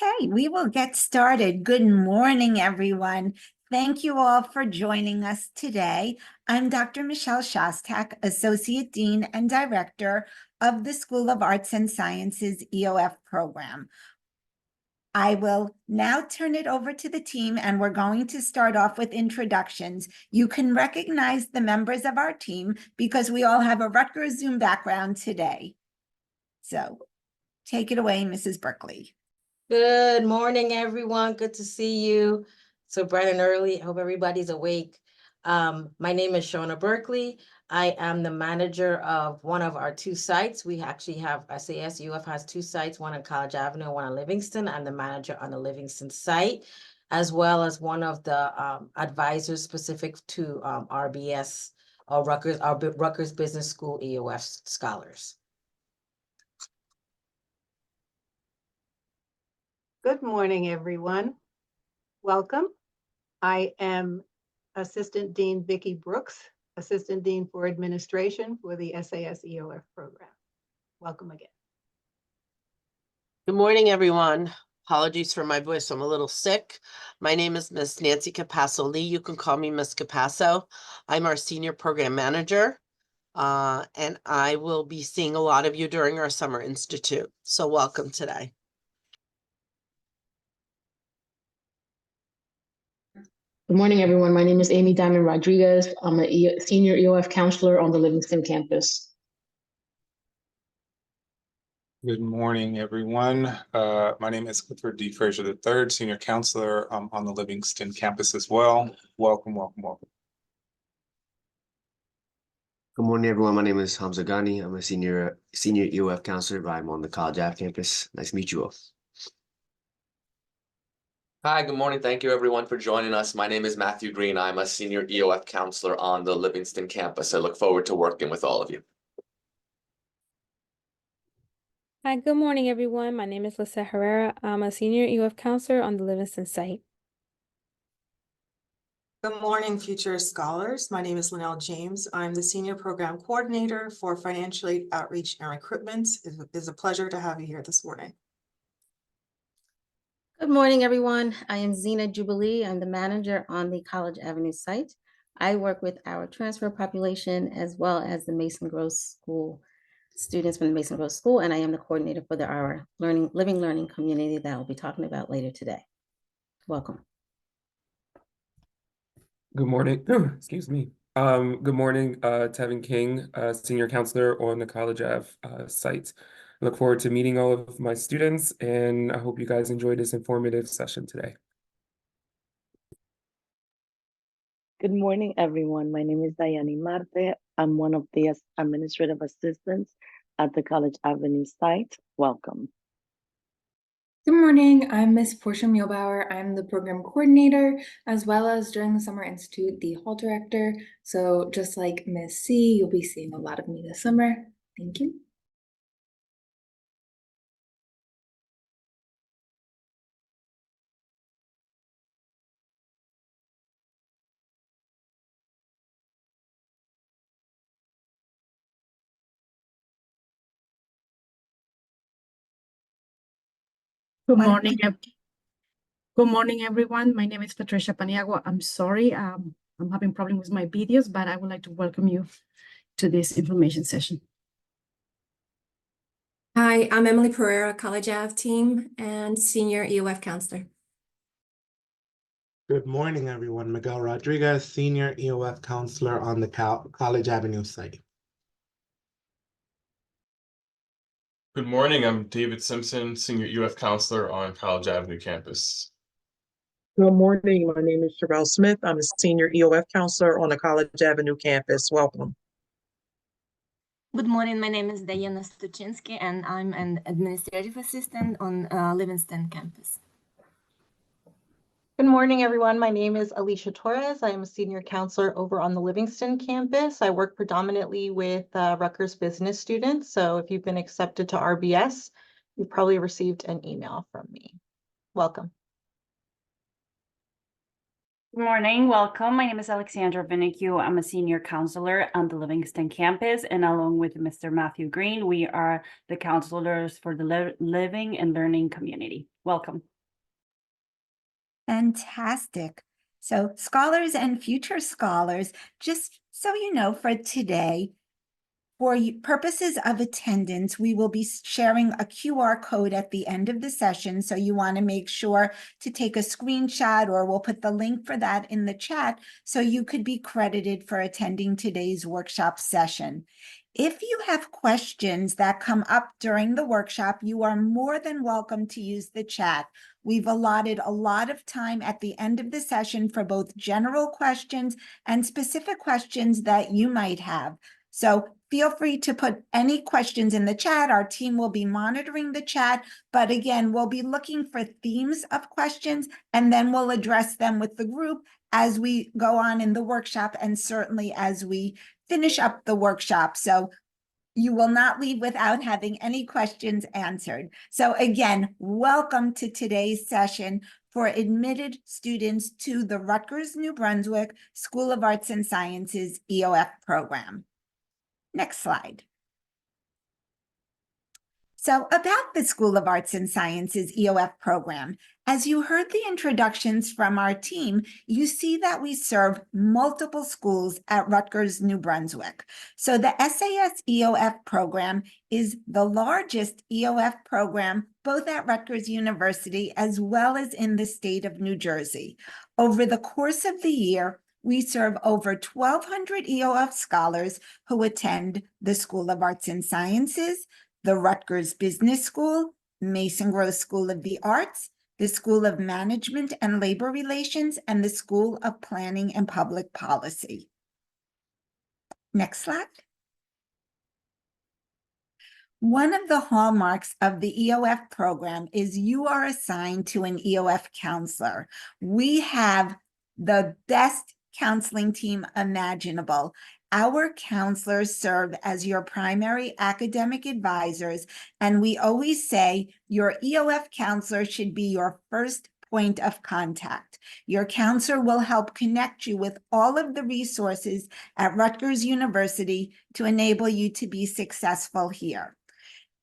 Okay, we will get started. Good morning, everyone. Thank you all for joining us today. I'm Dr. Michelle Shostak, Associate Dean and Director of the School of Arts and Sciences EOF program. I will now turn it over to the team, and we're going to start off with introductions. You can recognize the members of our team because we all have a Rutgers Zoom background today. So take it away, Mrs. Berkeley. Good morning, everyone. Good to see you. So bright and early. I hope everybody's awake. My name is Shona Berkeley. I am the manager of one of our two sites. We actually have SAS EOF has two sites, one on College Avenue, one on Livingston. I'm the manager on the Livingston site, as well as one of the advisors specific to RBS or Rutgers Business School EOF scholars. Good morning, everyone. Welcome. I am Assistant Dean Vicki Brooks, Assistant Dean for Administration for the SAS EOF program. Welcome again. Good morning, everyone. Apologies for my voice. I'm a little sick. My name is Miss Nancy Capasso Lee. You can call me Miss Capasso. I'm our Senior Program Manager, and I will be seeing a lot of you during our Summer Institute. So welcome today. Good morning, everyone. My name is Amy Diamond Rodriguez. I'm a senior EOF counselor on the Livingston campus. Good morning, everyone. My name is Clifford D. Frazier III, senior counselor on the Livingston campus as well. Welcome, welcome, welcome. Good morning, everyone. My name is Hamza Ghani. I'm a senior EOF counselor, but I'm on the College Ave campus. Nice to meet you all. Hi, good morning. Thank you everyone for joining us. My name is Matthew Green. I'm a senior EOF counselor on the Livingston campus. I look forward to working with all of you. Hi, good morning, everyone. My name is Lisa Herrera. I'm a senior EOF counselor on the Livingston site. Good morning, future scholars. My name is Linnell James. I'm the senior program coordinator for financial aid outreach and recruitment. It is a pleasure to have you here this morning. Good morning, everyone. I am Zena Jubilee. I'm the manager on the College Avenue site. I work with our transfer population as well as the Mason Grove School students from the Mason Grove School, and I am the coordinator for our living learning community that I'll be talking about later today. Welcome. Good morning. Excuse me. Good morning, Tevin King, senior counselor on the College Ave site. I look forward to meeting all of my students, and I hope you guys enjoyed this informative session today. Good morning, everyone. My name is Diane Marte. I'm one of the administrative assistants at the College Avenue site. Welcome. Good morning, I'm Miss Portia Muehlbauer. I'm the program coordinator, as well as during the Summer Institute, the hall director. So just like Miss C, you'll be seeing a lot of me this summer. Thank you. Good morning. Good morning, everyone. My name is Patricia Paniagua. I'm sorry, I'm having problems with my videos, but I would like to welcome you to this information session. Hi, I'm Emily Pereira, College Ave team and senior EOF counselor. Good morning, everyone. Miguel Rodriguez, senior EOF counselor on the College Avenue site. Good morning, I'm David Simpson, senior EOF counselor on College Avenue campus. Good morning, my name is Sherelle Smith. I'm a senior EOF counselor on the College Avenue campus. Welcome. Good morning, my name is Diana Stuczynski and I'm an administrative assistant on Livingston campus. Good morning, everyone. My name is Alicia Torres. I am a senior counselor over on the Livingston campus. I work predominantly with Rutgers business students. So if you've been accepted to RBS, you've probably received an email from me. Welcome. Good morning, welcome. My name is Alexandra Vinicchio. I'm a senior counselor on the Livingston campus, and along with Mr. Matthew Green, we are the counselors for the living and learning community. Welcome. Fantastic. So scholars and future scholars, just so you know, for today, for purposes of attendance, we will be sharing a QR code at the end of the session. So you want to make sure to take a screenshot, or we'll put the link for that in the chat so you could be credited for attending today's workshop session. If you have questions that come up during the workshop, you are more than welcome to use the chat. We've allotted a lot of time at the end of the session for both general questions and specific questions that you might have. So feel free to put any questions in the chat. Our team will be monitoring the chat, but again, we'll be looking for themes of questions, and then we'll address them with the group as we go on in the workshop, and certainly as we finish up the workshop. So you will not leave without having any questions answered. So again, welcome to today's session for admitted students to the Rutgers, New Brunswick School of Arts and Sciences EOF program. Next slide. So about the School of Arts and Sciences EOF program, as you heard the introductions from our team, you see that we serve multiple schools at Rutgers, New Brunswick. So the SAS EOF program is the largest EOF program, both at Rutgers University as well as in the state of New Jersey. Over the course of the year, we serve over 1,200 EOF scholars who attend the School of Arts and Sciences, the Rutgers Business School, Mason Gross School of the Arts, the School of Management and Labor Relations, and the School of Planning and Public Policy. Next slide. One of the hallmarks of the EOF program is you are assigned to an EOF counselor. We have the best counseling team imaginable. Our counselors serve as your primary academic advisors, and we always say your EOF counselor should be your first point of contact. Your counselor will help connect you with all of the resources at Rutgers University to enable you to be successful here.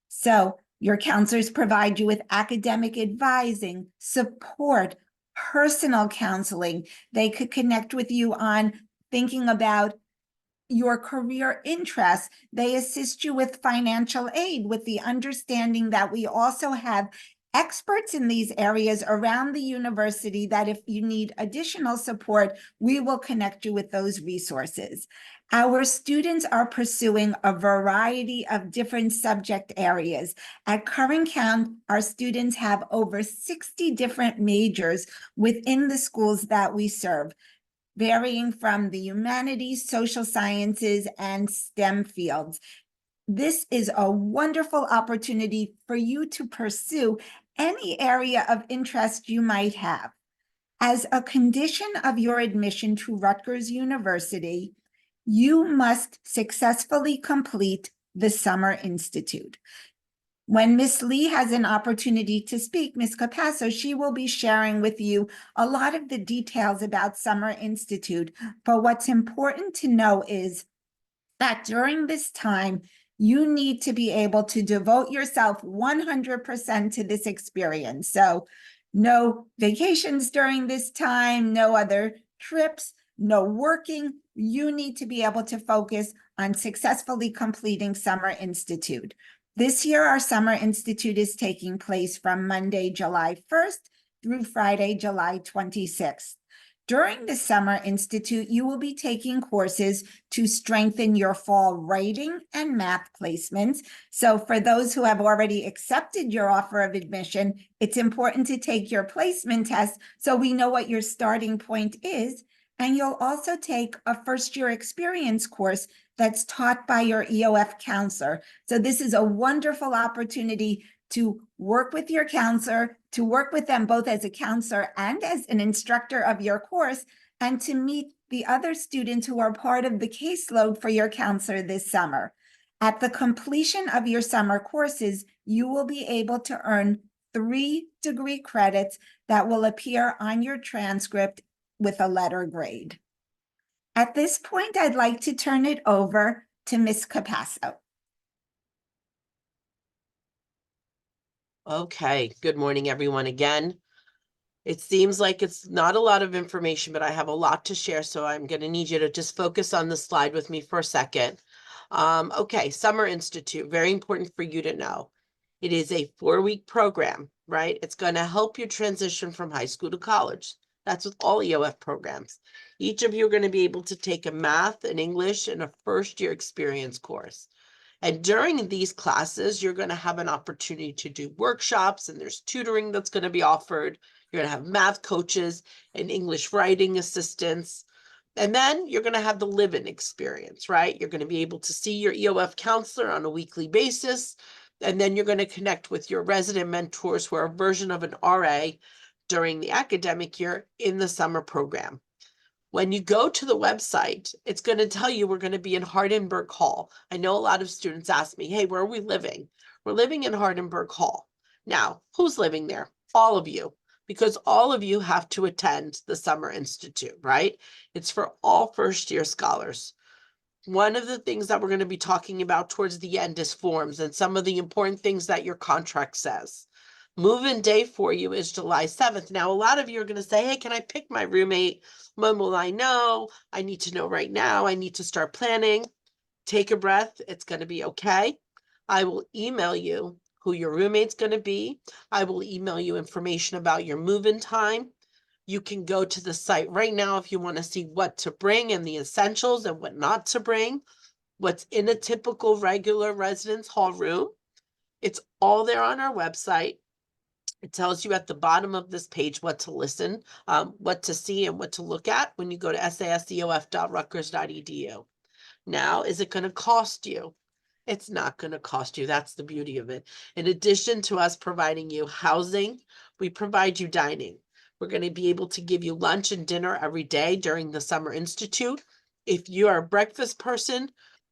So your counselors provide you with academic advising, support, personal counseling. They could connect with you on thinking about your career interests. They assist you with financial aid, with the understanding that we also have experts in these areas around the university that if you need additional support, we will connect you with those resources. Our students are pursuing a variety of different subject areas. At current count, our students have over 60 different majors within the schools that we serve, varying from the humanities, social sciences, and STEM fields. This is a wonderful opportunity for you to pursue any area of interest you might have. As a condition of your admission to Rutgers University, you must successfully complete the Summer Institute. When Ms. Lee has an opportunity to speak, Ms. Capasso, she will be sharing with you a lot of the details about Summer Institute. But what's important to know is that during this time, you need to be able to devote yourself 100% to this experience. So no vacations during this time, no other trips, no working. You need to be able to focus on successfully completing Summer Institute. This year, our Summer Institute is taking place from Monday, July 1st through Friday, July 26th. During the Summer Institute, you will be taking courses to strengthen your fall writing and math placements. So for those who have already accepted your offer of admission, it's important to take your placement test so we know what your starting point is. And you'll also take a first-year experience course that's taught by your EOF counselor. So this is a wonderful opportunity to work with your counselor, to work with them both as a counselor and as an instructor of your course, and to meet the other students who are part of the caseload for your counselor this summer. At the completion of your summer courses, you will be able to earn 3 degree credits that will appear on your transcript with a letter grade. At this point, I'd like to turn it over to Ms. Capasso. Okay, good morning, everyone, again. It seems like it's not a lot of information, but I have a lot to share, so I'm going to need you to just focus on the slide with me for a second. Okay, Summer Institute, very important for you to know. It is a 4-week program, right? It's going to help you transition from high school to college. That's with all EOF programs. Each of you are going to be able to take a math, an English, and a first-year experience course. And during these classes, you're going to have an opportunity to do workshops, and there's tutoring that's going to be offered. You're going to have math coaches and English writing assistants. And then you're going to have the live-in experience, right? You're going to be able to see your EOF counselor on a weekly basis. And then you're going to connect with your resident mentors who are a version of an RA during the academic year in the summer program. When you go to the website, it's going to tell you we're going to be in Hardenberg Hall. I know a lot of students ask me, hey, where are we living? We're living in Hardenberg Hall. Now, who's living there? All of you, because all of you have to attend the Summer Institute, right? It's for all first-year scholars. One of the things that we're going to be talking about towards the end is forms and some of the important things that your contract says. Move-in day for you is July 7th. Now, a lot of you are going to say, hey, can I pick my roommate? When will I know? I need to know right now. I need to start planning. Take a breath. It's going to be okay. I will email you who your roommate's going to be. I will email you information about your move-in time. You can go to the site right now if you want to see what to bring and the essentials and what not to bring, what's in a typical regular residence hall room. It's all there on our website. It tells you at the bottom of this page what to listen, what to see, and what to look at when you go to saseof.rutgers.edu. Now, is it going to cost you? It's not going to cost you. That's the beauty of it. In addition to us providing you housing, we provide you dining. We're going to be able to give you lunch and dinner every day during the Summer Institute. If you are a breakfast person,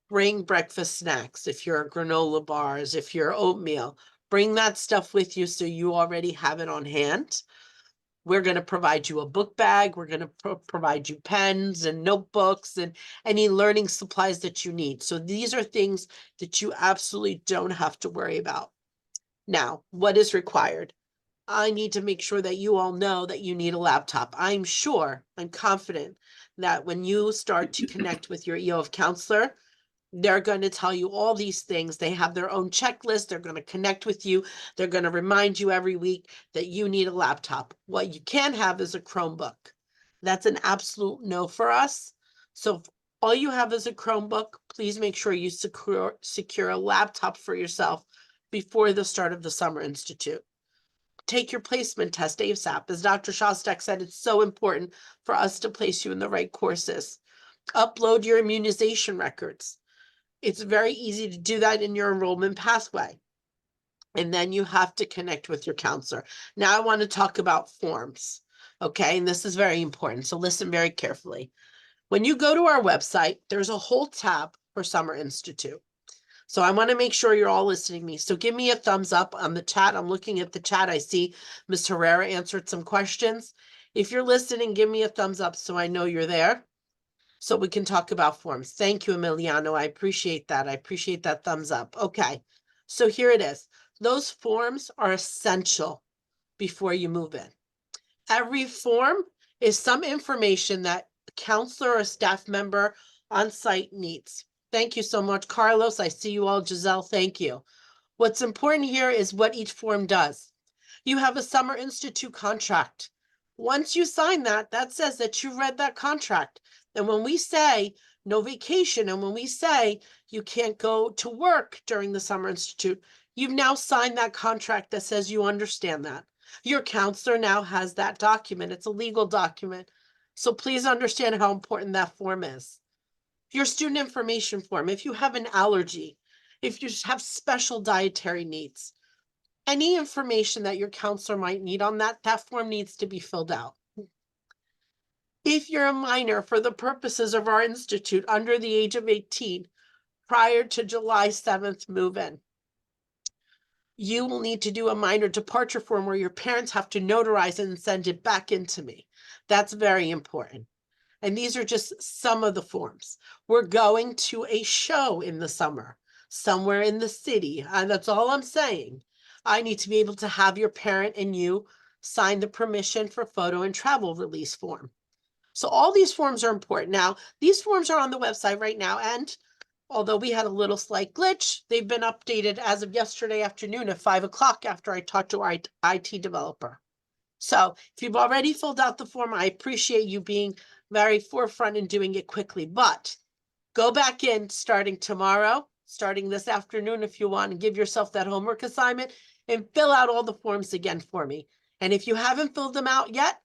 bring breakfast snacks. If you're granola bars, if you're oatmeal, bring that stuff with you so you already have it on hand. We're going to provide you a book bag. We're going to provide you pens and notebooks and any learning supplies that you need. So these are things that you absolutely don't have to worry about. Now, what is required? I need to make sure that you all know that you need a laptop. I'm confident that when you start to connect with your EOF counselor, they're going to tell you all these things. They have their own checklist. They're going to connect with you. They're going to remind you every week that you need a laptop. What you can have is a Chromebook. That's an absolute no for us. So if all you have is a Chromebook, please make sure you secure a laptop for yourself before the start of the Summer Institute. Take your placement test ASAP. As Dr. Shostak said, it's so important for us to place you in the right courses. Upload your immunization records. It's very easy to do that in your enrollment pathway. And then you have to connect with your counselor. Now I want to talk about forms. Okay, and this is very important. So listen very carefully. When you go to our website, there's a whole tab for Summer Institute. So I want to make sure you're all listening to me. So give me a thumbs up on the chat. I'm looking at the chat. I see Ms. Herrera answered some questions. If you're listening, give me a thumbs up so I know you're there, so we can talk about forms. Thank you, Emiliano. I appreciate that. I appreciate that thumbs up. Okay, so here it is. Those forms are essential before you move in. Every form is some information that a counselor or staff member on site needs. Thank you so much, Carlos. I see you all. Giselle, thank you. What's important here is what each form does. You have a Summer Institute contract. Once you sign that, that says that you read that contract. And when we say no vacation, and when we say you can't go to work during the Summer Institute, you've now signed that contract that says you understand that. Your counselor now has that document. It's a legal document. So please understand how important that form is. Your student information form, if you have an allergy, if you have special dietary needs, any information that your counselor might need on that form needs to be filled out. If you're a minor for the purposes of our institute under the age of 18, prior to July 7th move-in, you will need to do a minor departure form where your parents have to notarize it and send it back into me. That's very important. And these are just some of the forms. We're going to a show in the summer, somewhere in the city. And that's all I'm saying. I need to be able to have your parent and you sign the permission for photo and travel release form. So all these forms are important. Now, these forms are on the website right now. And although we had a little slight glitch, they've been updated as of yesterday afternoon at 5 o'clock after I talked to our IT developer. So if you've already filled out the form, I appreciate you being very forefront in doing it quickly, but go back in starting tomorrow, starting this afternoon, if you want, and give yourself that homework assignment and fill out all the forms again for me. And if you haven't filled them out yet,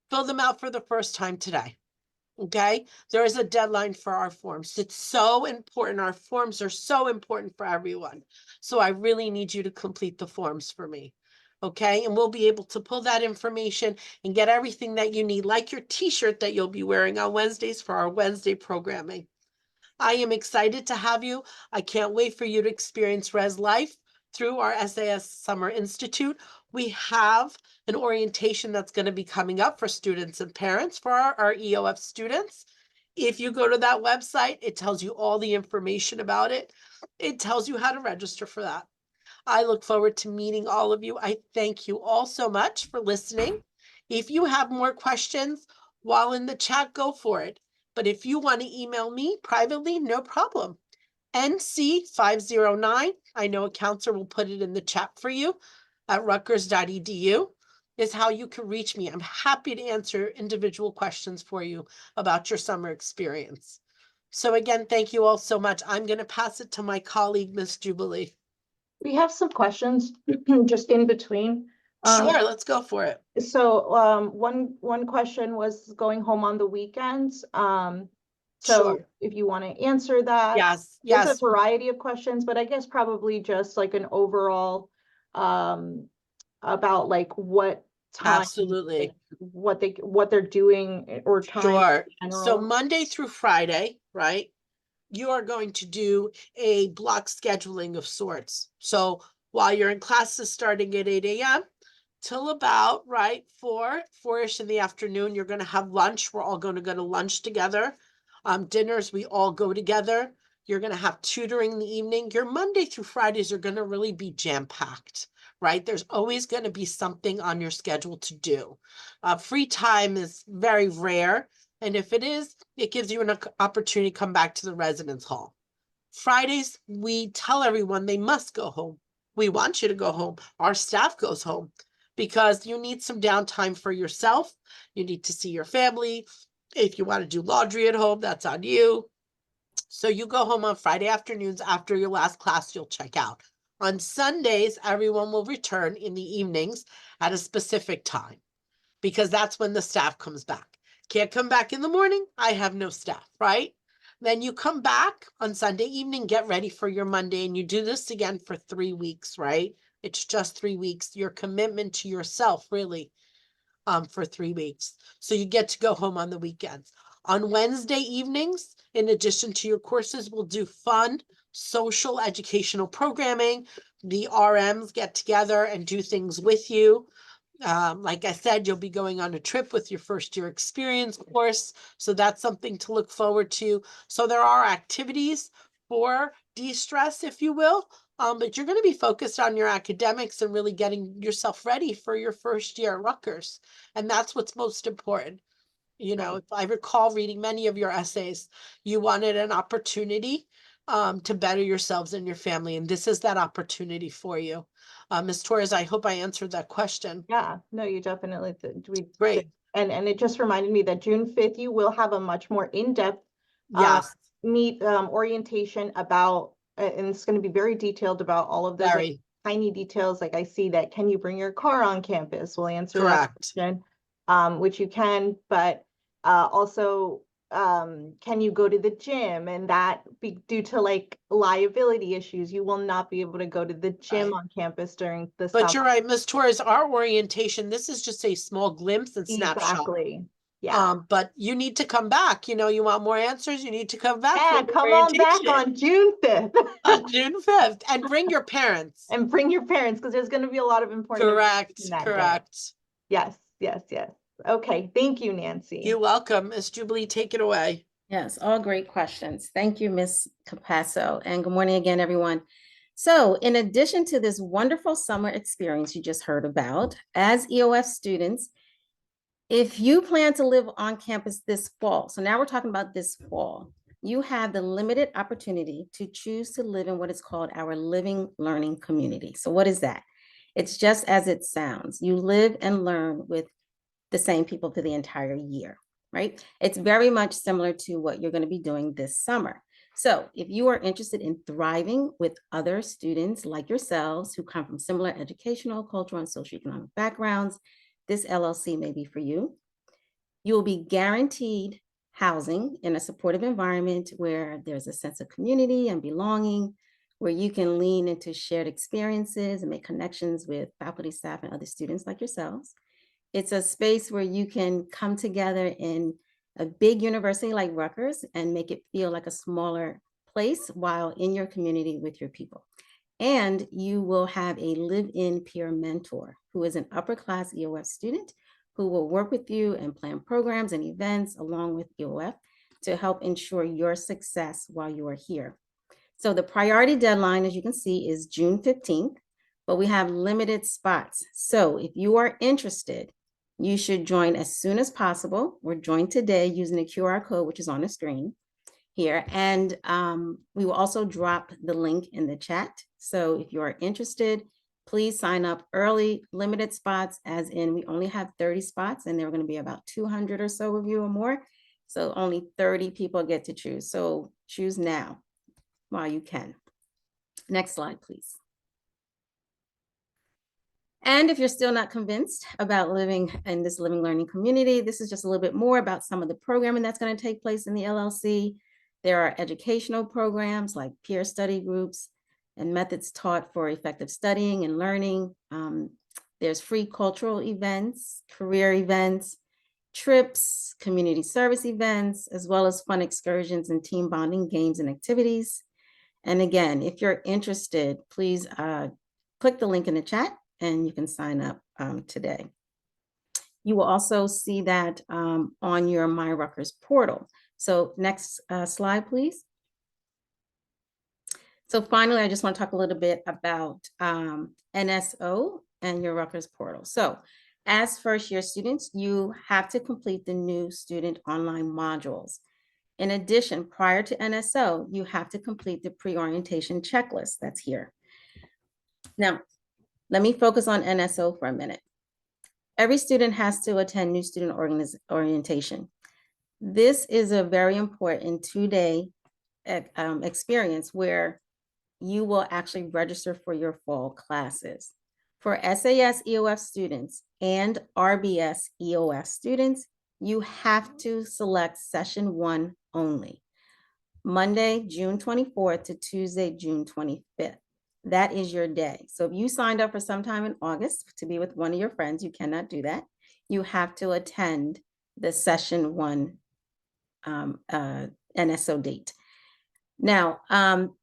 fill them out for the first time today. Okay, there is a deadline for our forms. It's so important. Our forms are so important for everyone. So I really need you to complete the forms for me. Okay, and we'll be able to pull that information and get everything that you need, like your t-shirt that you'll be wearing on Wednesdays for our Wednesday programming. I am excited to have you. I can't wait for you to experience Res Life through our SAS Summer Institute. We have an orientation that's going to be coming up for students and parents for our EOF students. If you go to that website, it tells you all the information about it. It tells you how to register for that. I look forward to meeting all of you. I thank you all so much for listening. If you have more questions while in the chat, go for it. But if you want to email me privately, no problem. NC509, I know a counselor will put it in the chat for you, at rutgers.edu is how you can reach me. I'm happy to answer individual questions for you about your summer experience. So again, thank you all so much. I'm going to pass it to my colleague, Miss Jubilee. We have some questions just in between. Sure, let's go for it. So one question was going home on the weekends. So Sure. if you want to answer that. Yes, There's yes. a variety of questions, but I guess probably just like an overall about like what time, Absolutely. what they're doing or time Sure. in So general. Monday through Friday, right? You are going to do a block scheduling of sorts. So while you're in classes starting at 8 a.m. till about, right, 4-ish in the afternoon, you're going to have lunch. We're all going to go to lunch together. Dinners, we all go together. You're going to have tutoring in the evening. Your Monday through Fridays are going to really be jam-packed, right? There's always going to be something on your schedule to do. Free time is very rare. And if it is, it gives you an opportunity to come back to the residence hall. Fridays, we tell everyone they must go home. We want you to go home. Our staff goes home because you need some downtime for yourself. You need to see your family. If you want to do laundry at home, that's on you. So you go home on Friday afternoons after your last class, you'll check out. On Sundays, everyone will return in the evenings at a specific time because that's when the staff comes back. Can't come back in the morning, I have no staff, right? Then you come back on Sunday evening, get ready for your Monday, and you do this again for 3 weeks, right? It's just 3 weeks, your commitment to yourself, really, for 3 weeks. So you get to go home on the weekends. On Wednesday evenings, in addition to your courses, we'll do fun, social, educational programming. The RMs get together and do things with you. Like I said, you'll be going on a trip with your first year experience course. So that's something to look forward to. So there are activities for de-stress, if you will, but you're going to be focused on your academics and really getting yourself ready for your first year at Rutgers. And that's what's most important. You know, if I recall reading many of your essays, you wanted an opportunity to better yourselves and your family. And this is that opportunity for you. Ms. Torres, I hope I answered that question. Yeah, no, you definitely Great. And it just reminded me that June 5th, you will have a much more in-depth Yes. orientation about, and it's going to be very detailed about all of those like, Very. tiny details. Like I see that, can you bring your car on campus? We'll answer that Correct. question, which you can, but also can you go to the gym? And that be due to like liability issues, you will not be able to go to the gym Right. on campus during the But summer. you're right, Ms. Torres, our orientation, this is just a small glimpse and snapshot. Exactly. Yeah. But you need to come back. You know, you want more answers, you need to come back for Yeah, the come on back orientation on June 5th. on June 5th and bring your parents. And bring your parents, because there's going to be a lot of important Correct, information that day. correct. Yes, yes, yes. Okay, thank you, Nancy. You're welcome. Miss Jubilee, take it away. Yes, all great questions. Thank you, Ms. Capasso, and good morning again, everyone. So in addition to this wonderful summer experience you just heard about, as EOF students, if you plan to live on campus this fall, so now we're talking about this fall, you have the limited opportunity to choose to live in what is called our living learning community. So what is that? It's just as it sounds. You live and learn with the same people for the entire year, right? It's very much similar to what you're going to be doing this summer. So if you are interested in thriving with other students like yourselves who come from similar educational, cultural, and socioeconomic backgrounds, this LLC may be for you. You will be guaranteed housing in a supportive environment where there's a sense of community and belonging, where you can lean into shared experiences and make connections with faculty, staff, and other students like yourselves. It's a space where you can come together in a big university like Rutgers and make it feel like a smaller place while in your community with your people. And you will have a live-in peer mentor who is an upper class EOF student who will work with you and plan programs and events along with EOF to help ensure your success while you are here. So the priority deadline, as you can see, is June 15th, but we have limited spots. So if you are interested, you should join as soon as possible or join today using the QR code, which is on the screen here. And we will also drop the link in the chat. So if you are interested, please sign up early. Limited spots, as in we only have 30 spots and there are going to be about 200 or so of you or more. So only 30 people get to choose. So choose now while you can. Next slide, please. And if you're still not convinced about living in this living learning community, this is just a little bit more about some of the programming that's going to take place in the LLC. There are educational programs like peer study groups and methods taught for effective studying and learning. There's free cultural events, career events, trips, community service events, as well as fun excursions and team bonding games and activities. And again, if you're interested, please click the link in the chat and you can sign up today. You will also see that on your My Rutgers portal. So next slide, please. So finally, I just want to talk a little bit about NSO and your Rutgers portal. So as first-year students, you have to complete the new student online modules. In addition, prior to NSO, you have to complete the pre-orientation checklist that's here. Now, let me focus on NSO for a minute. Every student has to attend new student orientation. This is a very important two-day experience where you will actually register for your fall classes. For SAS EOF students and RBS EOF students, you have to select session 1 only. Monday, June 24th to Tuesday, June 25th. That is your day. So if you signed up for sometime in August to be with one of your friends, you cannot do that. You have to attend the session 1 NSO date. Now,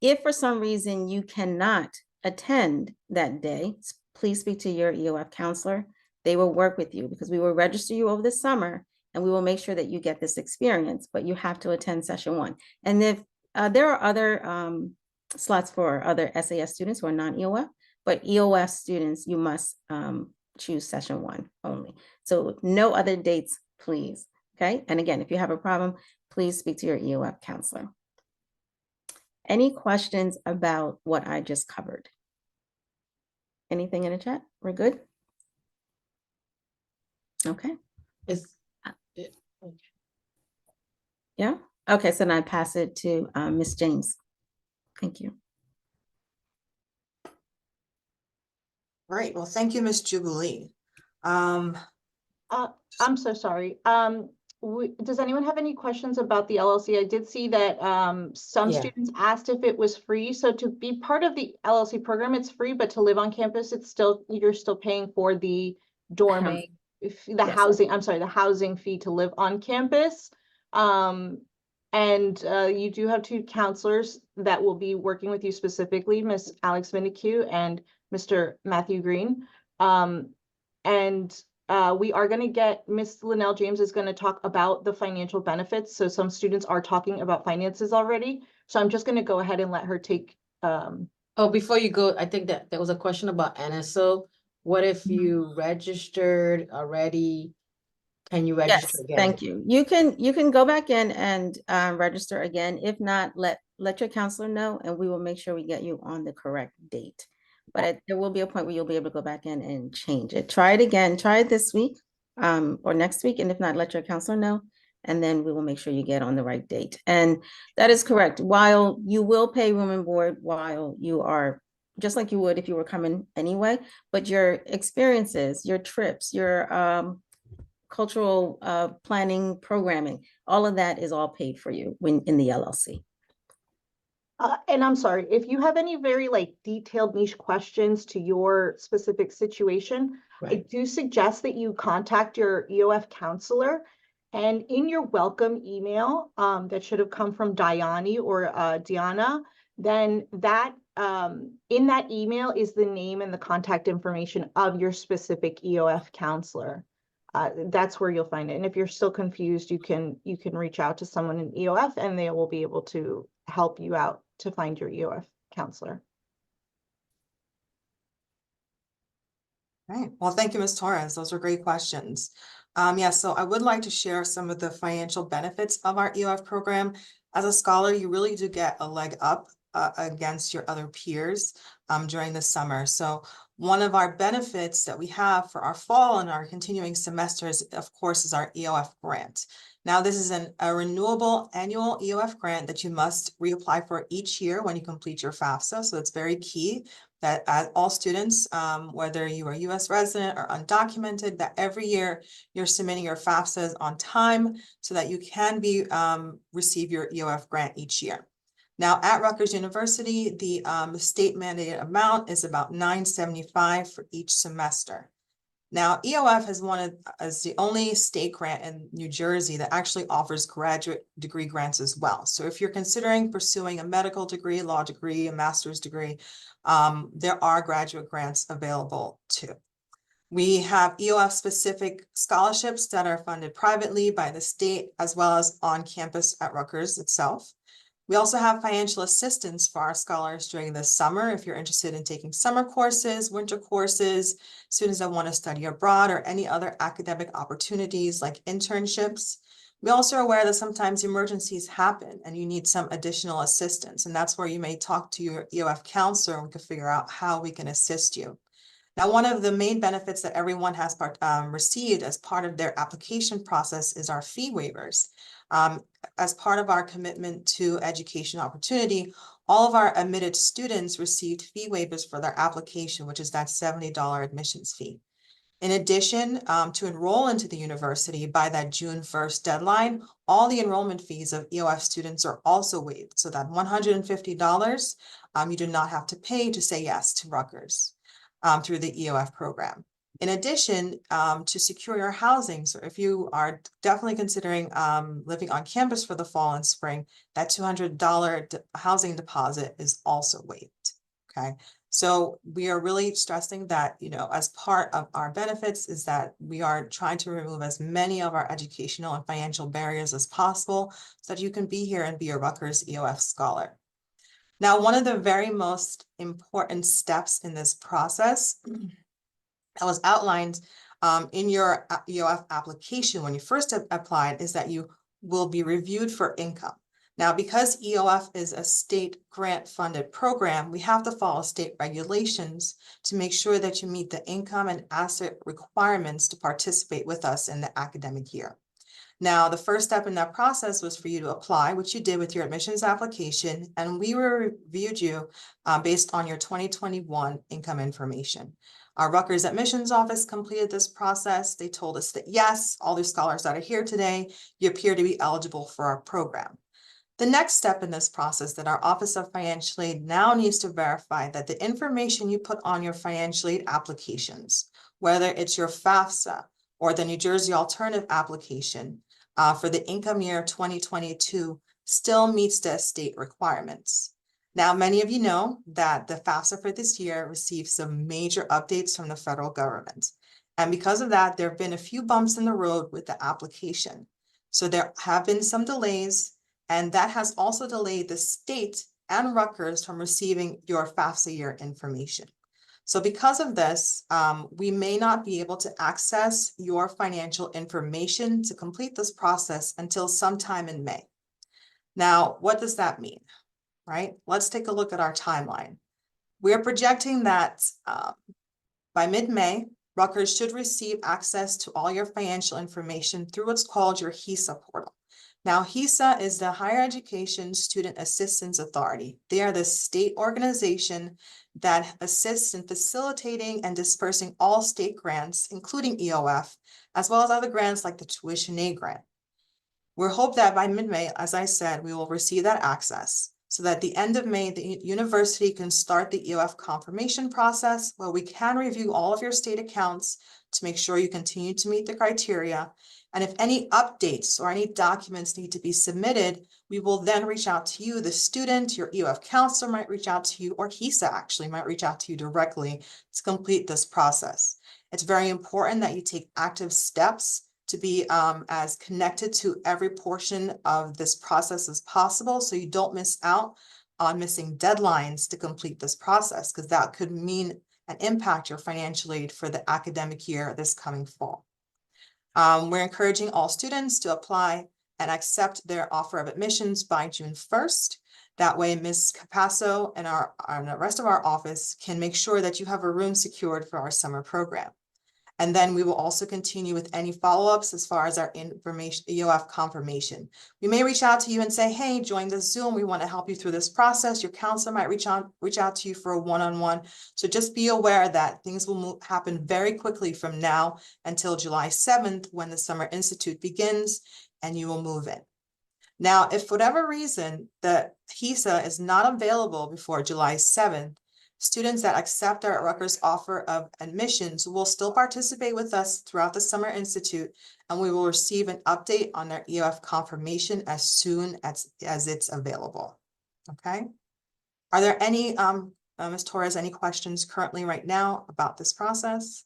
if for some reason you cannot attend that day, please speak to your EOF counselor. They will work with you because we will register you over the summer and we will make sure that you get this experience, but you have to attend session 1. And if there are other slots for other SAS students who are non-EOF, but EOF students, you must choose session 1 only. So no other dates, please. Okay. And again, if you have a problem, please speak to your EOF counselor. Any questions about what I just covered? Anything in the chat? We're good? Okay. Yeah. Okay. So now I pass it to Ms. James. Thank you. All right. Well, thank you, Ms. Jubilee. I'm so sorry. Does anyone have any questions about the LLC? I did see that some students asked if it was free. So to be part of the LLC program, it's free, but to live on campus, it's still, you're still paying for the dorm the Yes. housing, I'm sorry, the housing fee to live on campus. And you do have two counselors that will be working with you specifically, Miss Alex Minicue and Mr. Matthew Green. And we are going to get Miss Linnell James is going to talk about the financial benefits. So some students are talking about finances already. So I'm just going to go ahead and let her take. Oh, before you go, I think that there was a question about NSO. What if you registered already? Can you register Yes, again? thank you. You can go back in and register again. If not, let your counselor know, and we will make sure we get you on the correct date. But there will be a point where you'll be able to go back in and change it. Try it again. Try it this week, or next week, and if not, let your counselor know, and then we will make sure you get on the right date. And that is correct. While you will pay room and board while you are, just like you would if you were coming anyway, but your experiences, your trips, your cultural planning, programming, all of that is all paid for you when in the LLC. And I'm sorry, if you have any very like detailed niche questions to your specific situation, I do suggest that you contact your EOF counselor. And in your welcome email that should have come from Diani or Diana, then that in that email is the name and the contact information of your specific EOF counselor. That's where you'll find it. And if you're still confused, you can reach out to someone in EOF and they will be able to help you out to find your EOF counselor. Right. Well, thank you, Ms. Torres. Those were great questions. So I would like to share some of the financial benefits of our EOF program. As a scholar, you really do get a leg up against your other peers during the summer. So one of our benefits that we have for our fall and our continuing semesters, of course, is our EOF grant. Now, this is a renewable annual EOF grant that you must reapply for each year when you complete your FAFSA. So it's very key that all students, whether you are a U.S. resident or undocumented, that every year you're submitting your FAFSAs on time so that you can receive your EOF grant each year. Now, at Rutgers University, the state mandated amount is about $975 for each semester. Now, EOF is the only state grant in New Jersey that actually offers graduate degree grants as well. So if you're considering pursuing a medical degree, law degree, a master's degree, there are graduate grants available too. We have EOF specific scholarships that are funded privately by the state as well as on campus at Rutgers itself. We also have financial assistance for our scholars during the summer. If you're interested in taking summer courses, winter courses, students that want to study abroad, or any other academic opportunities like internships. We also are aware that sometimes emergencies happen and you need some additional assistance. And that's where you may talk to your EOF counselor and we can figure out how we can assist you. Now, one of the main benefits that everyone has received as part of their application process is our fee waivers. As part of our commitment to education opportunity, all of our admitted students received fee waivers for their application, which is that $70 admissions fee. In addition, to enroll into the university by that June 1st deadline, all the enrollment fees of EOF students are also waived. So that $150 you do not have to pay to say yes to Rutgers through the EOF program. In addition, to secure your housing, so if you are definitely considering living on campus for the fall and spring, that $200 housing deposit is also waived, okay? So we are really stressing that, as part of our benefits is that we are trying to remove as many of our educational and financial barriers as possible so that you can be here and be a Rutgers EOF scholar. Now, one of the very most important steps in this process that was outlined in your EOF application when you first applied is that you will be reviewed for income. Now, because EOF is a state grant funded program, we have to follow state regulations to make sure that you meet the income and asset requirements to participate with us in the academic year. Now, the first step in that process was for you to apply, which you did with your admissions application, and we reviewed you based on your 2021 income information. Our Rutgers admissions office completed this process. They told us that yes, all the scholars that are here today, you appear to be eligible for our program. The next step in this process that our Office of Financial Aid now needs to verify that the information you put on your financial aid applications, whether it's your FAFSA, or the New Jersey alternative application for the income year 2022 still meets the state requirements. Now, many of you know that the FAFSA for this year received some major updates from the federal government. And because of that, there have been a few bumps in the road with the application. So there have been some delays, and that has also delayed the state and Rutgers from receiving your FAFSA year information. So because of this, we may not be able to access your financial information to complete this process until sometime in May. Now, what does that mean, right? Let's take a look at our timeline. We're projecting that by mid-May, Rutgers should receive access to all your financial information through what's called your HESA portal. Now, HESA is the Higher Education Student Assistance Authority. They are the state organization that assists in facilitating and dispersing all state grants, including EOF, as well as other grants like the tuition aid grant. We're hoping that by mid-May, as I said, we will receive that access so that at the end of May, the university can start the EOF confirmation process where we can review all of your state accounts to make sure you continue to meet the criteria. And if any updates or any documents need to be submitted, we will then reach out to you, the student, your EOF counselor might reach out to you, or HESA actually might reach out to you directly to complete this process. It's very important that you take active steps to be as connected to every portion of this process as possible, so you don't miss out on missing deadlines to complete this process, because that could mean and impact your financial aid for the academic year this coming fall. We're encouraging all students to apply and accept their offer of admissions by June 1st. That way, Ms. Capasso and the rest of our office can make sure that you have a room secured for our summer program. And then we will also continue with any follow-ups as far as our information, EOF confirmation. We may reach out to you and say, hey, join the Zoom. We want to help you through this process. Your counselor might reach out to you for a one-on-one. So just be aware that things will happen very quickly from now until July 7th when the Summer Institute begins and you will move in. Now, if for whatever reason the HESA is not available before July 7th, students that accept our Rutgers offer of admissions will still participate with us throughout the Summer Institute, and we will receive an update on their EOF confirmation as soon as it's available. Okay. Are there any, Ms. Torres, any questions currently right now about this process?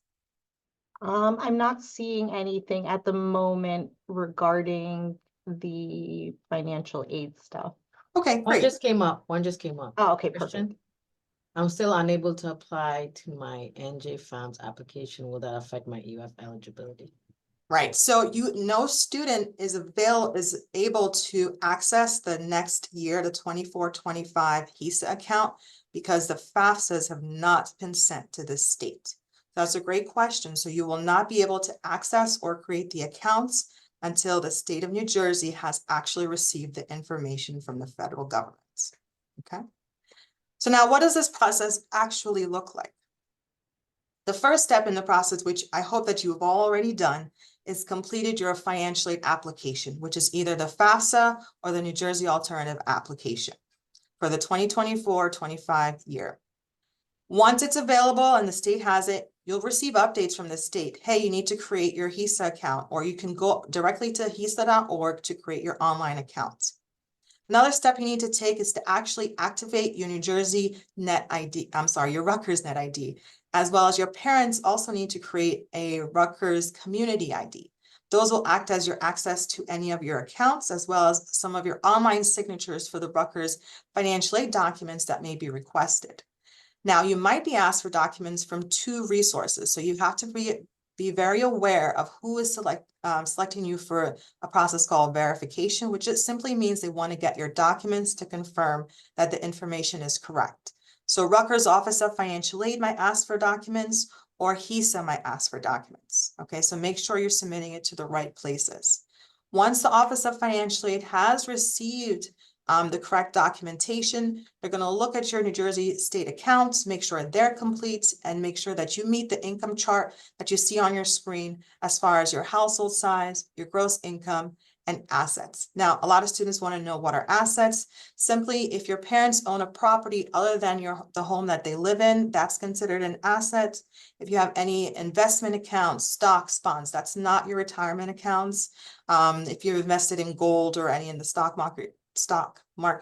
I'm not seeing anything at the moment regarding the financial aid stuff. Okay, One great. just came up. Oh, okay, Question? perfect. I'm still unable to apply to my NJ Farms application. Will that affect my EOF eligibility? Right, so no student is able to access the next year, the 24-25 HESA account, because the FAFSAs have not been sent to the state. That's a great question. So you will not be able to access or create the accounts until the state of New Jersey has actually received the information from the federal government. Okay. So now what does this process actually look like? The first step in the process, which I hope that you have already done, is completed your financial aid application, which is either the FAFSA or the New Jersey alternative application for the 2024-25 year. Once it's available and the state has it, you'll receive updates from the state. Hey, you need to create your HESA account, or you can go directly to HESA.org to create your online account. Another step you need to take is to actually activate your New Jersey Net ID, your Rutgers Net ID, as well as your parents also need to create a Rutgers Community ID. Those will act as your access to any of your accounts, as well as some of your online signatures for the Rutgers financial aid documents that may be requested. Now, you might be asked for documents from two resources, so you have to be very aware of who is selecting you for a process called verification, which just simply means they want to get your documents to confirm that the information is correct. So Rutgers Office of Financial Aid might ask for documents, or HESA might ask for documents. Okay, so make sure you're submitting it to the right places. Once the Office of Financial Aid has received the correct documentation, they're going to look at your New Jersey state accounts, make sure they're complete, and make sure that you meet the income chart that you see on your screen as far as your household size, your gross income, and assets. Now, a lot of students want to know what are assets. Simply, if your parents own a property other than the home that they live in, that's considered an asset. If you have any investment accounts, stocks, bonds, that's not your retirement accounts. If you're invested in gold or any in the stock market,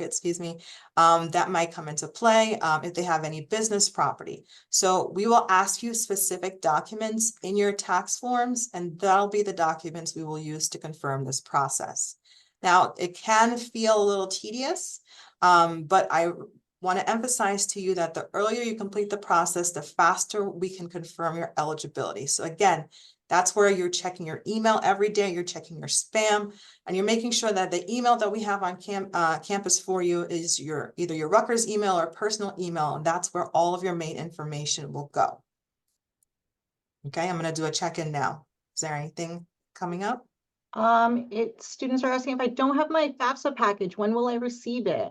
excuse me, that might come into play. If they have any business property. So we will ask you specific documents in your tax forms, and that'll be the documents we will use to confirm this process. Now, it can feel a little tedious, but I want to emphasize to you that the earlier you complete the process, the faster we can confirm your eligibility. So again, that's where you're checking your email every day, you're checking your spam, and you're making sure that the email that we have on campus for you is either your Rutgers email or personal email, and that's where all of your main information will go. Okay, I'm going to do a check-in now. Is there anything coming up? Students are asking if I don't have my FAFSA package, when will I receive it?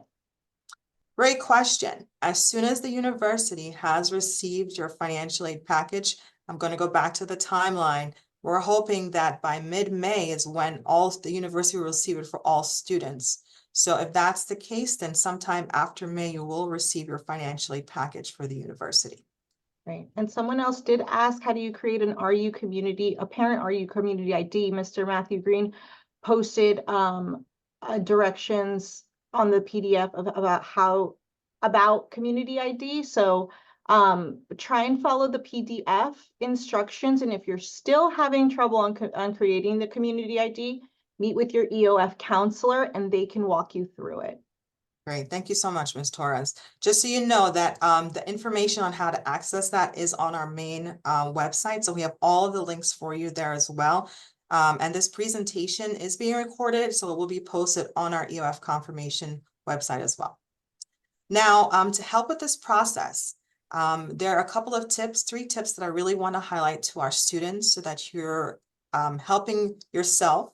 Great question. As soon as the university has received your financial aid package, I'm going to go back to the timeline. We're hoping that by mid-May is when the university will receive it for all students. So if that's the case, then sometime after May, you will receive your financial aid package for the university. Right. And someone else did ask, how do you create an RU community, a parent RU community ID? Mr. Matthew Green posted directions on the PDF about community ID. So try and follow the PDF instructions. And if you're still having trouble on creating the community ID, meet with your EOF counselor and they can walk you through it. Great. Thank you so much, Ms. Torres. Just so you know that the information on how to access that is on our main website. So we have all of the links for you there as well. And this presentation is being recorded, so it will be posted on our EOF confirmation website as well. Now, to help with this process, there are a couple of tips, 3 tips that I really want to highlight to our students so that you're helping yourself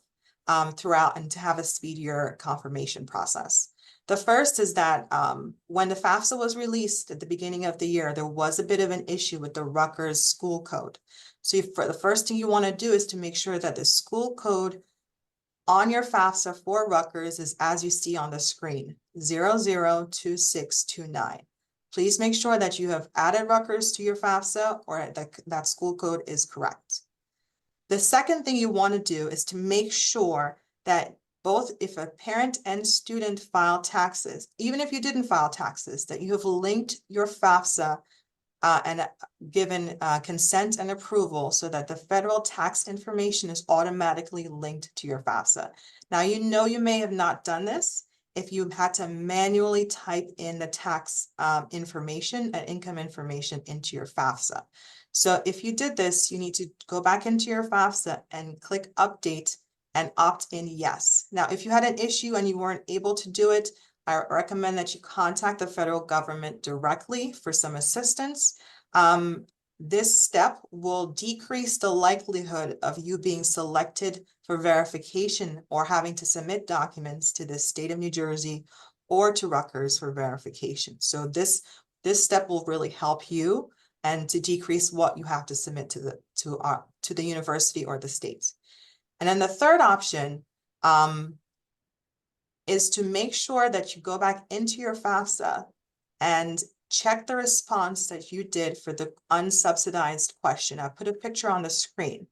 throughout and to have a speedier confirmation process. The first is that when the FAFSA was released at the beginning of the year, there was a bit of an issue with the Rutgers school code. So for the first thing you want to do is to make sure that the school code on your FAFSA for Rutgers is as you see on the screen, 002629. Please make sure that you have added Rutgers to your FAFSA or that school code is correct. The second thing you want to do is to make sure that both if a parent and student file taxes, even if you didn't file taxes, that you have linked your FAFSA and given consent and approval so that the federal tax information is automatically linked to your FAFSA. Now, you know you may have not done this if you had to manually type in the tax information and income information into your FAFSA. So if you did this, you need to go back into your FAFSA and click update and opt in yes. Now, if you had an issue and you weren't able to do it, I recommend that you contact the federal government directly for some assistance. This step will decrease the likelihood of you being selected for verification or having to submit documents to the state of New Jersey or to Rutgers for verification. So this step will really help you and to decrease what you have to submit to the university or the state. And then the third option is to make sure that you go back into your FAFSA and check the response that you did for the unsubsidized question. I put a picture on the screen.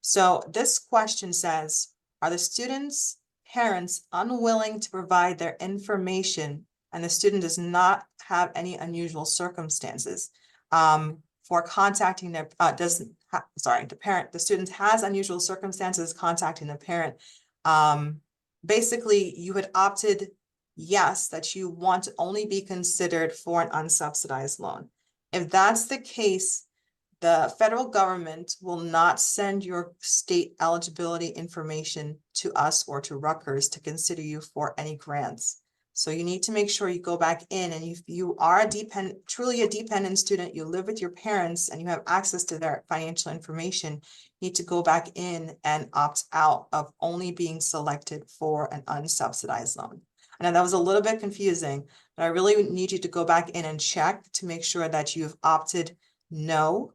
So this question says, are the students' parents unwilling to provide their information and the student does not have any unusual circumstances for contacting their, the student has unusual circumstances contacting the parent. Basically, you had opted yes, that you want to only be considered for an unsubsidized loan. If that's the case, the federal government will not send your state eligibility information to us or to Rutgers to consider you for any grants. So you need to make sure you go back in, and if you are truly a dependent student, you live with your parents and you have access to their financial information, you need to go back in and opt out of only being selected for an unsubsidized loan. I know that was a little bit confusing, but I really need you to go back in and check to make sure that you've opted no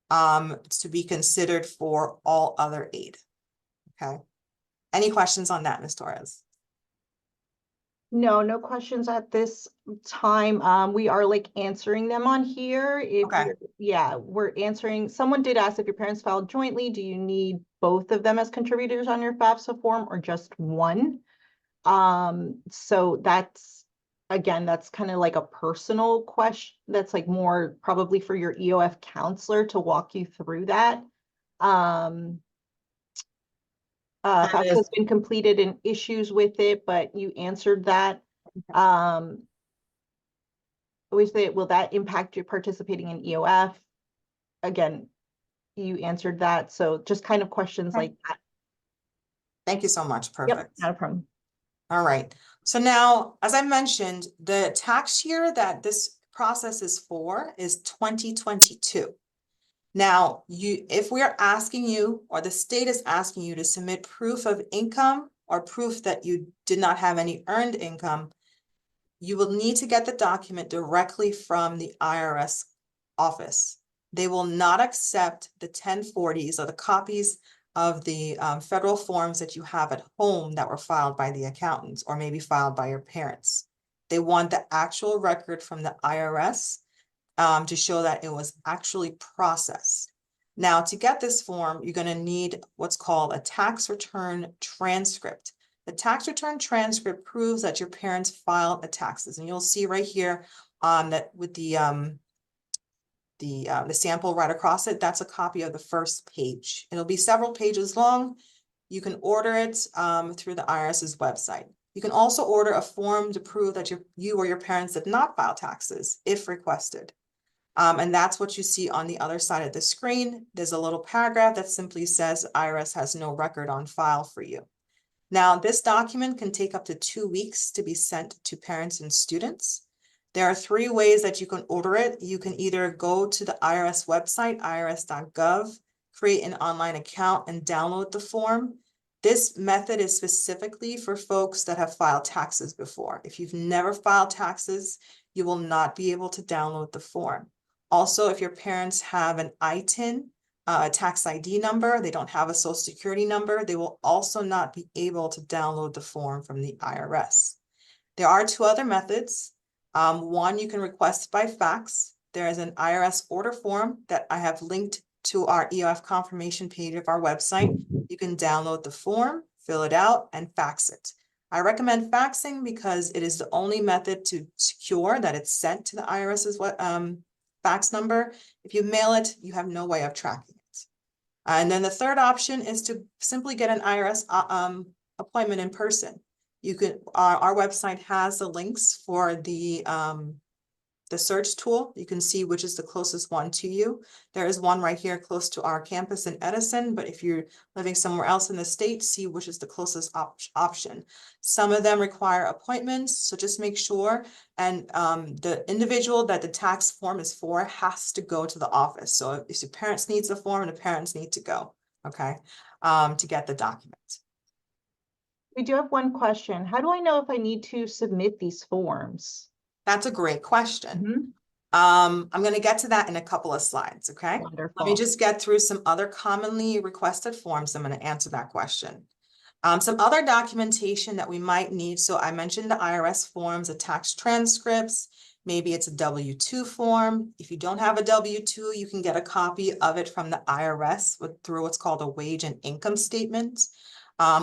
to be considered for all other aid. Okay. Any questions on that, Ms. Torres? No, no questions at this time. We are like answering them on here. If Okay. yeah, we're answering. Someone did ask if your parents filed jointly, do you need both of them as contributors on your FAFSA form or just one? So that's, again, that's kind of like a personal question. That's like more probably for your EOF counselor to walk you through that. FAFSA has been completed and issues with it, but you answered that. With it, will that impact you participating in EOF? Again, you answered that. So just kind of questions like that. Thank you so much. Yep, Perfect. not a problem. All right. So now, as I mentioned, the tax year that this process is for is 2022. Now, if we are asking you, or the state is asking you to submit proof of income or proof that you did not have any earned income, you will need to get the document directly from the IRS office. They will not accept the 1040s or the copies of the federal forms that you have at home that were filed by the accountants or maybe filed by your parents. They want the actual record from the IRS to show that it was actually processed. Now, to get this form, you're going to need what's called a tax return transcript. The tax return transcript proves that your parents filed the taxes, and you'll see right here that with the sample right across it, that's a copy of the first page. It'll be several pages long. You can order it through the IRS's website. You can also order a form to prove that you or your parents did not file taxes if requested. And that's what you see on the other side of the screen. There's a little paragraph that simply says IRS has no record on file for you. Now, this document can take up to 2 weeks to be sent to parents and students. There are 3 ways that you can order it. You can either go to the IRS website, irs.gov, create an online account and download the form. This method is specifically for folks that have filed taxes before. If you've never filed taxes, you will not be able to download the form. Also, if your parents have an ITIN, a tax ID number, they don't have a social security number, they will also not be able to download the form from the IRS. There are 2 other methods. One, you can request by fax. There is an IRS order form that I have linked to our EOF confirmation page of our website. You can download the form, fill it out, and fax it. I recommend faxing because it is the only method to secure that it's sent to the IRS's fax number. If you mail it, you have no way of tracking it. And then the third option is to simply get an IRS appointment in person. You can, our website has the links for the search tool. You can see which is the closest one to you. There is one right here close to our campus in Edison, but if you're living somewhere else in the state, see which is the closest option. Some of them require appointments, so just make sure. And the individual that the tax form is for has to go to the office. So if your parents needs the form, the parents need to go, okay, to get the document. We do have one question. How do I know if I need to submit these forms? That's a great question. I'm going to get to that in a couple of slides, okay? Wonderful. Let me just get through some other commonly requested forms. I'm going to answer that question. Some other documentation that we might need. So I mentioned the IRS forms, the tax transcripts. Maybe it's a W-2 form. If you don't have a W-2, you can get a copy of it from the IRS through what's called a wage and income statement.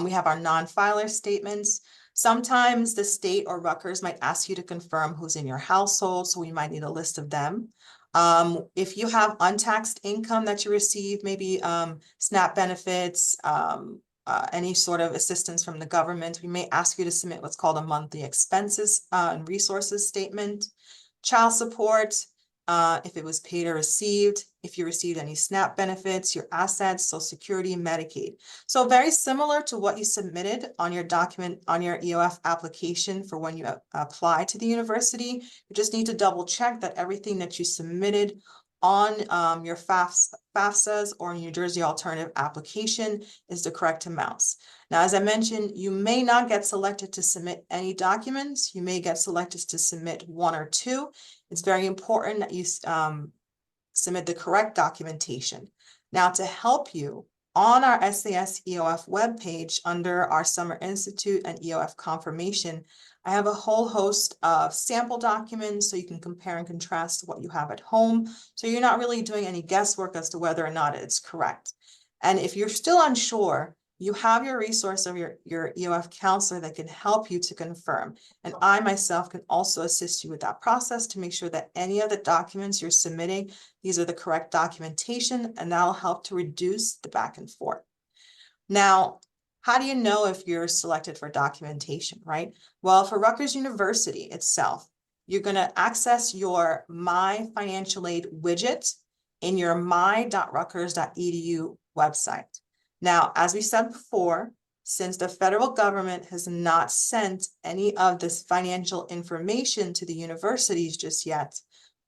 We have our non-filer statements. Sometimes the state or Rutgers might ask you to confirm who's in your household, so we might need a list of them. If you have untaxed income that you receive, maybe SNAP benefits, any sort of assistance from the government, we may ask you to submit what's called a monthly expenses and resources statement. Child support, if it was paid or received, if you received any SNAP benefits, your assets, Social Security, Medicaid. So very similar to what you submitted on your document, on your EOF application for when you apply to the university. You just need to double check that everything that you submitted on your FAFSAs or New Jersey alternative application is the correct amounts. Now, as I mentioned, you may not get selected to submit any documents. You may get selected to submit 1 or 2. It's very important that you submit the correct documentation. Now, to help you on our SAS EOF webpage under our Summer Institute and EOF confirmation, I have a whole host of sample documents so you can compare and contrast what you have at home. So you're not really doing any guesswork as to whether or not it's correct. And if you're still unsure, you have your resource of your EOF counselor that can help you to confirm. And I myself can also assist you with that process to make sure that any of the documents you're submitting, these are the correct documentation, and that'll help to reduce the back and forth. Now, how do you know if you're selected for documentation, right? Well, for Rutgers University itself, you're going to access your My Financial Aid widget in your my.rutgers.edu website. Now, as we said before, since the federal government has not sent any of this financial information to the universities just yet,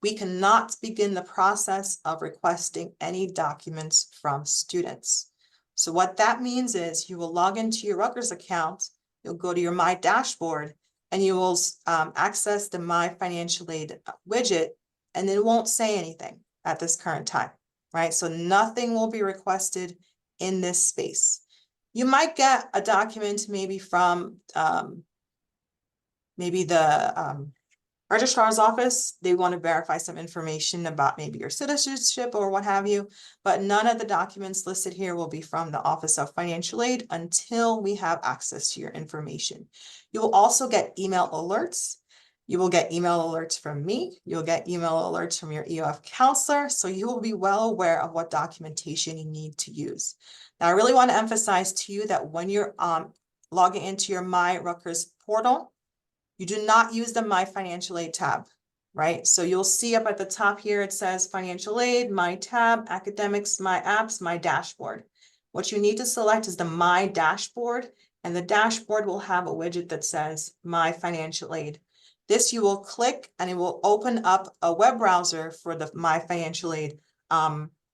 we cannot begin the process of requesting any documents from students. So what that means is you will log into your Rutgers account, you'll go to your My Dashboard, and you will access the My Financial Aid widget, and it won't say anything at this current time, right? So nothing will be requested in this space. You might get a document maybe from maybe the registrar's office. They want to verify some information about maybe your citizenship or what have you, but none of the documents listed here will be from the Office of Financial Aid until we have access to your information. You will also get email alerts. You will get email alerts from me. You'll get email alerts from your EOF counselor, so you will be well aware of what documentation you need to use. Now, I really want to emphasize to you that when you're logging into your My Rutgers portal, you do not use the My Financial Aid tab, right? So you'll see up at the top here, it says Financial Aid, My tab, Academics, My Apps, My Dashboard. What you need to select is the My Dashboard, and the dashboard will have a widget that says My Financial Aid. This you will click and it will open up a web browser for the My Financial Aid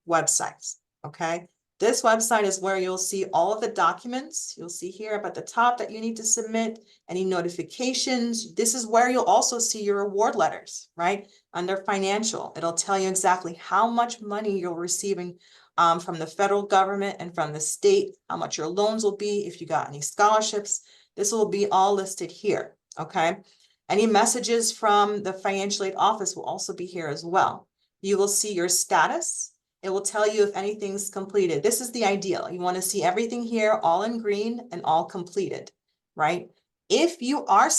websites, okay? This website is where you'll see all of the documents. You'll see here up at the top that you need to submit, any notifications. This is where you'll also see your award letters, right? Under financial, it'll tell you exactly how much money you're receiving from the federal government and from the state, how much your loans will be, if you got any scholarships. This will be all listed here, okay? Any messages from the financial aid office will also be here as well. You will see your status. It will tell you if anything's completed. This is the ideal. You want to see everything here all in green and all completed, right? If you are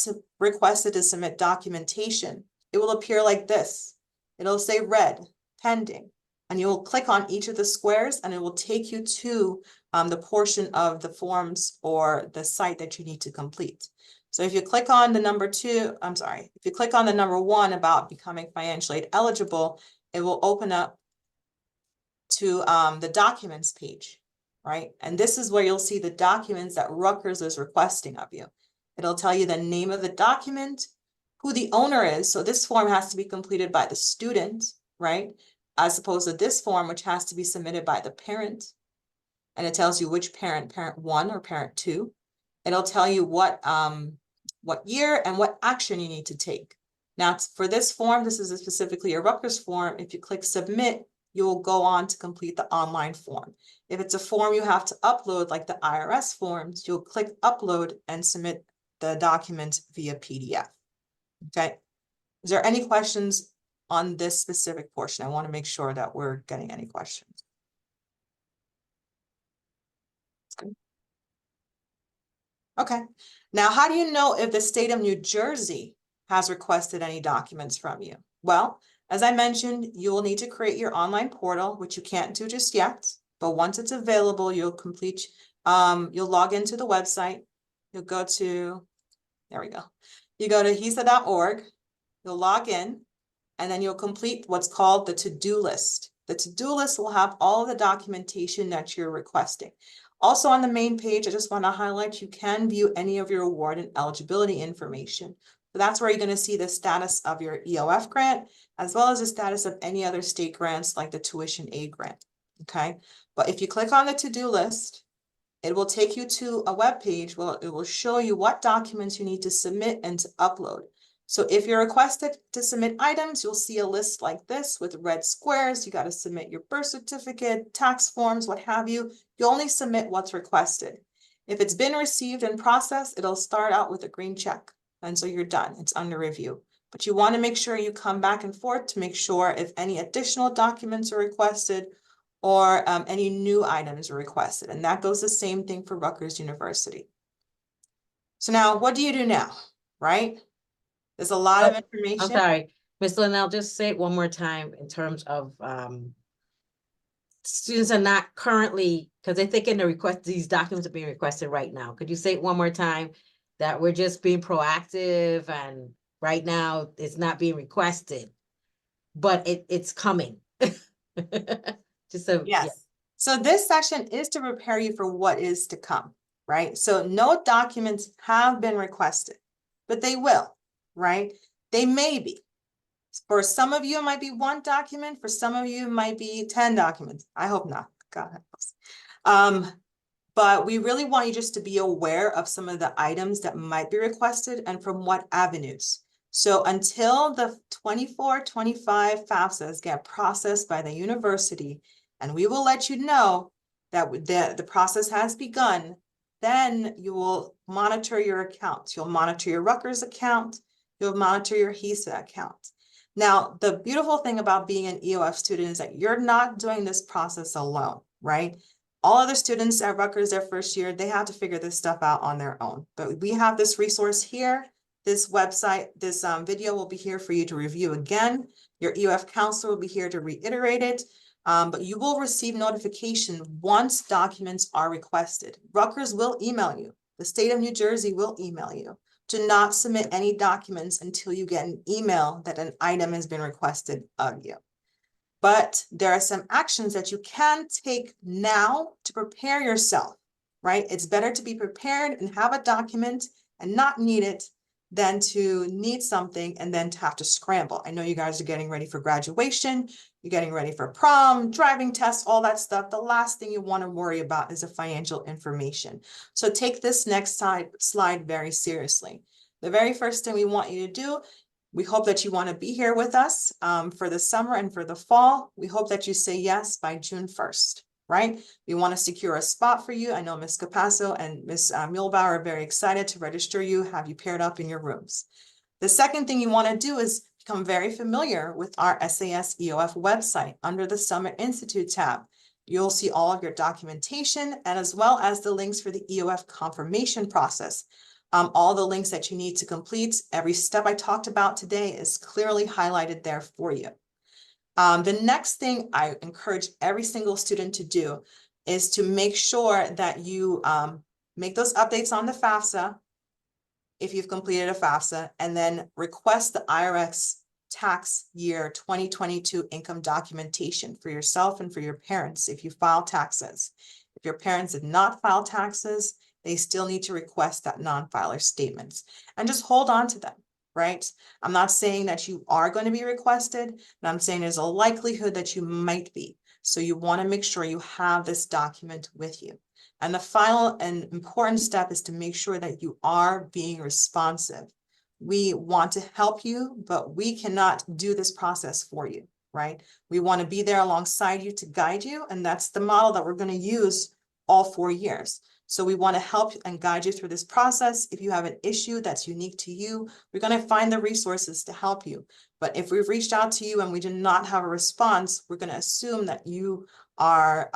requested to submit documentation, it will appear like this. It'll say red, pending, and you'll click on each of the squares and it will take you to the portion of the forms or the site that you need to complete. So if you click on the if you click on the number 1 about becoming financial aid eligible, it will open up to the documents page, right? And this is where you'll see the documents that Rutgers is requesting of you. It'll tell you the name of the document, who the owner is. So this form has to be completed by the student, right? As opposed to this form, which has to be submitted by the parent. And it tells you which parent, parent 1 or parent 2. It'll tell you what year and what action you need to take. Now, for this form, this is specifically a Rutgers form. If you click submit, you will go on to complete the online form. If it's a form you have to upload, like the IRS forms, you'll click upload and submit the document via PDF. Okay. Is there any questions on this specific portion? I want to make sure that we're getting any questions. Okay. Now, how do you know if the state of New Jersey has requested any documents from you? Well, as I mentioned, you will need to create your online portal, which you can't do just yet. But once it's available, you'll log into the website. You'll go to, there we go. You go to HESA.org, you'll log in, and then you'll complete what's called the to-do list. The to-do list will have all of the documentation that you're requesting. Also on the main page, I just want to highlight, you can view any of your award and eligibility information. So that's where you're going to see the status of your EOF grant, as well as the status of any other state grants like the tuition aid grant, okay? But if you click on the to-do list, it will take you to a web page where it will show you what documents you need to submit and to upload. So if you're requested to submit items, you'll see a list like this with red squares. You got to submit your birth certificate, tax forms, what have you. You only submit what's requested. If it's been received and processed, it'll start out with a green check. And so you're done. It's under review. But you want to make sure you come back and forth to make sure if any additional documents are requested or any new items are requested. And that goes the same thing for Rutgers University. So now what do you do now, right? There's a lot of information. I'm sorry, Ms. Linnell, just say it one more time in terms of students are not currently, because they're thinking these documents are being requested right now. Could you say it one more time? That we're just being proactive and right now it's not being requested, but it's coming. Just so, yes. yeah. So this section is to prepare you for what is to come, right? So no documents have been requested, but they will, right? They may be. For some of you, it might be 1 document. For some of you, it might be 10 documents. I hope not. God help us. But we really want you just to be aware of some of the items that might be requested and from what avenues. So until the 24-25 FAFSAs get processed by the university, and we will let you know that the process has begun, then you will monitor your accounts. You'll monitor your Rutgers account. You'll monitor your HESA account. Now, the beautiful thing about being an EOF student is that you're not doing this process alone, right? All other students at Rutgers their first year, they have to figure this stuff out on their own. But we have this resource here, this website, this video will be here for you to review again. Your EOF counselor will be here to reiterate it. But you will receive notification once documents are requested. Rutgers will email you. The state of New Jersey will email you. Do not submit any documents until you get an email that an item has been requested of you. But there are some actions that you can take now to prepare yourself, right? It's better to be prepared and have a document and not need it than to need something and then to have to scramble. I know you guys are getting ready for graduation, you're getting ready for prom, driving tests, all that stuff. The last thing you want to worry about is the financial information. So take this next slide very seriously. The very first thing we want you to do, we hope that you want to be here with us for the summer and for the fall. We hope that you say yes by June 1st, right? We want to secure a spot for you. I know Ms. Capasso and Ms. Muehlbauer are very excited to register you, have you paired up in your rooms. The second thing you want to do is become very familiar with our SAS EOF website. Under the Summer Institute tab, you'll see all of your documentation and as well as the links for the EOF confirmation process. All the links that you need to complete. Every step I talked about today is clearly highlighted there for you. The next thing I encourage every single student to do is to make sure that you make those updates on the FAFSA if you've completed a FAFSA, and then request the IRS tax year 2022 income documentation for yourself and for your parents if you file taxes. If your parents did not file taxes, they still need to request that non-filer statements and just hold on to them, right? I'm not saying that you are going to be requested, but I'm saying there's a likelihood that you might be. So you want to make sure you have this document with you. And the final and important step is to make sure that you are being responsive. We want to help you, but we cannot do this process for you, right? We want to be there alongside you to guide you. And that's the model that we're going to use all 4 years. So we want to help and guide you through this process. If you have an issue that's unique to you, we're going to find the resources to help you. But if we've reached out to you and we do not have a response, we're going to assume that you are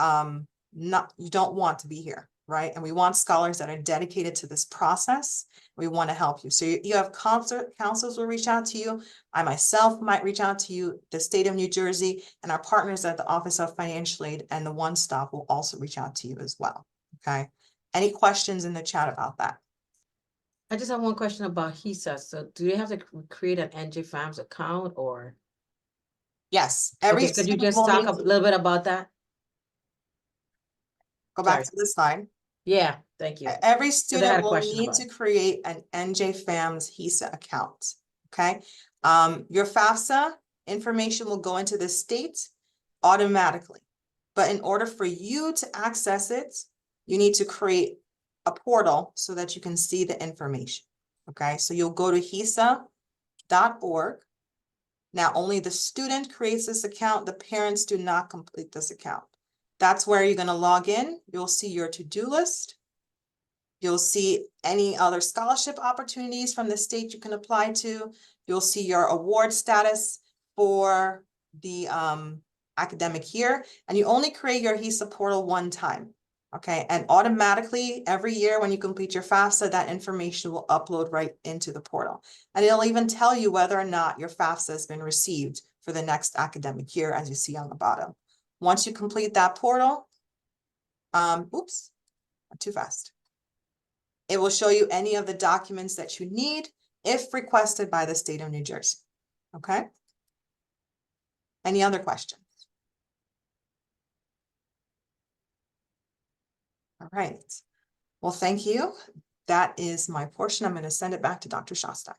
you don't want to be here, right? And we want scholars that are dedicated to this process. We want to help you. So you have counselors will reach out to you. I myself might reach out to you, the state of New Jersey, and our partners at the Office of Financial Aid and the One Stop will also reach out to you as well, okay? Any questions in the chat about that? I just have one question about HESA. So do they have to create an NJ-FAMS account or? Yes. Okay, could you just talk a little bit about that? Go back to the slide. Yeah, thank you. Every student will need to create an NJ-FAMS HESA account, okay? Your FAFSA information will go into the state automatically. But in order for you to access it, you need to create a portal so that you can see the information, okay? So you'll go to HESA.gov FAFSA.org. Now, only the student creates this account. The parents do not complete this account. That's where you're going to log in. You'll see your to-do list. You'll see any other scholarship opportunities from the state you can apply to. You'll see your award status for the academic year, and you only create your HESA portal one time. Okay, and automatically every year when you complete your FAFSA, that information will upload right into the portal. And it'll even tell you whether or not your FAFSA has been received for the next academic year, as you see on the bottom. Once you complete that portal, oops, too fast. It will show you any of the documents that you need if requested by the state of New Jersey. Okay. Any other questions? All right. Well, thank you. That is my portion. I'm going to send it back to Dr. Shostak.